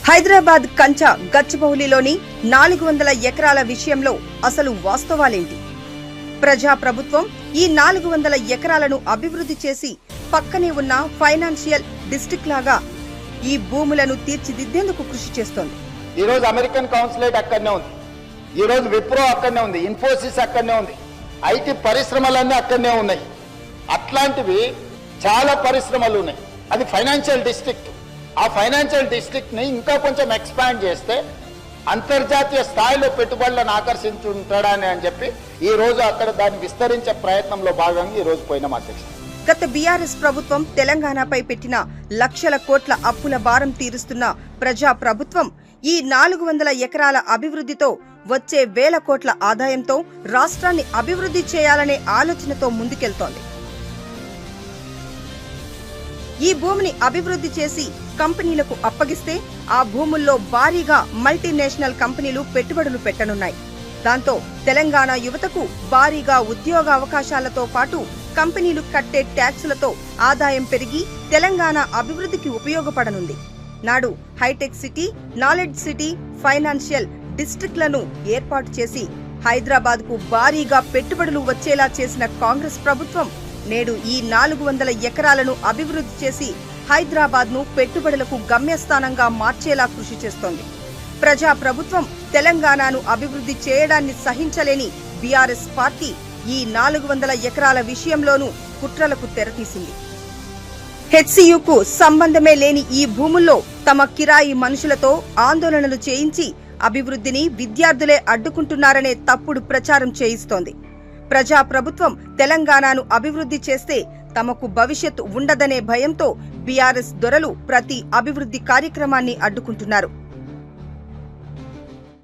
హైదరాబాద్ కంచ గచ్చిబౌలిలోని 400 ఎకరాల విషయంలో అసలు వాస్తవాలేంటి? ప్రజా ప్రభుత్వం ఈ 400 ఎకరాలను అభివృద్ధి చేసి పక్కనే ఉన్న ఫైనాన్షియల్ డిస్ట్రిక్ట్ లాగా ఈ భూములను తీర్చిదిద్దేందుకు కృషి చేస్తోంది. ఈ రోజు అమెరికన్ కౌన్సిలేట్ అక్కడనే ఉంది, ఈ రోజు విప్రో అక్కడనే ఉంది, ఇన్ఫోసిస్ అక్కడనే ఉంది, ఐటీ పరిశ్రమలన్నీ అక్కడనే ఉన్నాయి. అట్లాంటివి చాలా పరిశ్రమలు ఉన్నాయి. అది ఫైనాన్షియల్ డిస్ట్రిక్ట్. ఆ ఫైనాన్షియల్ డిస్ట్రిక్ట్ ని ఇంకా కొంచెం ఎక్స్పాండ్ చేస్తే అంతర్జాతీయ స్థాయిలో పెట్టుబడులను ఆకర్షించుంటాడని అని చెప్పి ఈ రోజు అక్కడ దాన్ని విస్తరించే ప్రయత్నంలో భాగంగా ఈ రోజు పోయిన అధ్యక్ష. గత బీఆర్ఎస్ ప్రభుత్వం తెలంగాణపై పెట్టిన లక్షల కోట్ల అప్పుల భారం తీరుస్తున్న ప్రజా ప్రభుత్వం ఈ 400 ఎకరాల అభివృద్ధితో వచ్చే వేల కోట్ల ఆదాయంతో రాష్ట్రాన్ని అభివృద్ధి చేయాలనే ఆలోచనతో ముందుకెళ్తోంది. ఈ భూమిని అభివృద్ధి చేసి కంపెనీలకు అప్పగిస్తే ఆ భూముల్లో భారీగా మల్టీనేషనల్ కంపెనీలు పెట్టుబడులు పెట్టనున్నాయి. దాంతో తెలంగాణ యువతకు భారీగా ఉద్యోగ అవకాశాలతో పాటు కంపెనీలు కట్టే ట్యాక్సులతో ఆదాయం పెరిగి తెలంగాణ అభివృద్ధికి ఉపయోగపడనుంది. నాడు hitech city, knowledge city, financial డిస్ట్రిక్ట్లను ఏర్పాటు చేసి హైదరాబాద్ కు భారీగా పెట్టుబడులు వచ్చేలా చేసిన కాంగ్రెస్ ప్రభుత్వం నేడు ఈ 400 ఎకరాలను అభివృద్ధి చేసి హైదరాబాద్ ను పెట్టుబడులకు గమ్యస్థానంగా మార్చేలా కృషి చేస్తోంది. ప్రజా ప్రభుత్వం తెలంగాణను అభివృద్ధి చేయడాన్ని సహించలేని బీఆర్ఎస్ పార్టీ ఈ 400 ఎకరాల విషయంలోనూ కుట్రలకు తెరతీసింది. హెచ్సియుకు సంబంధమే లేని ఈ భూముల్లో తమ కిరాయి మనుషులతో ఆందోళనలు చేయించి అభివృద్ధిని విద్యార్థులే అడ్డుకుంటున్నారనే తప్పుడు ప్రచారం చేయిస్తోంది. ప్రజా ప్రభుత్వం తెలంగాణను అభివృద్ధి చేస్తే తమకు భవిష్యత్తు ఉండదనే భయంతో బీఆర్ఎస్ దొరలు ప్రతి అభివృద్ధి కార్యక్రమాన్ని అడ్డుకుంటున్నారు.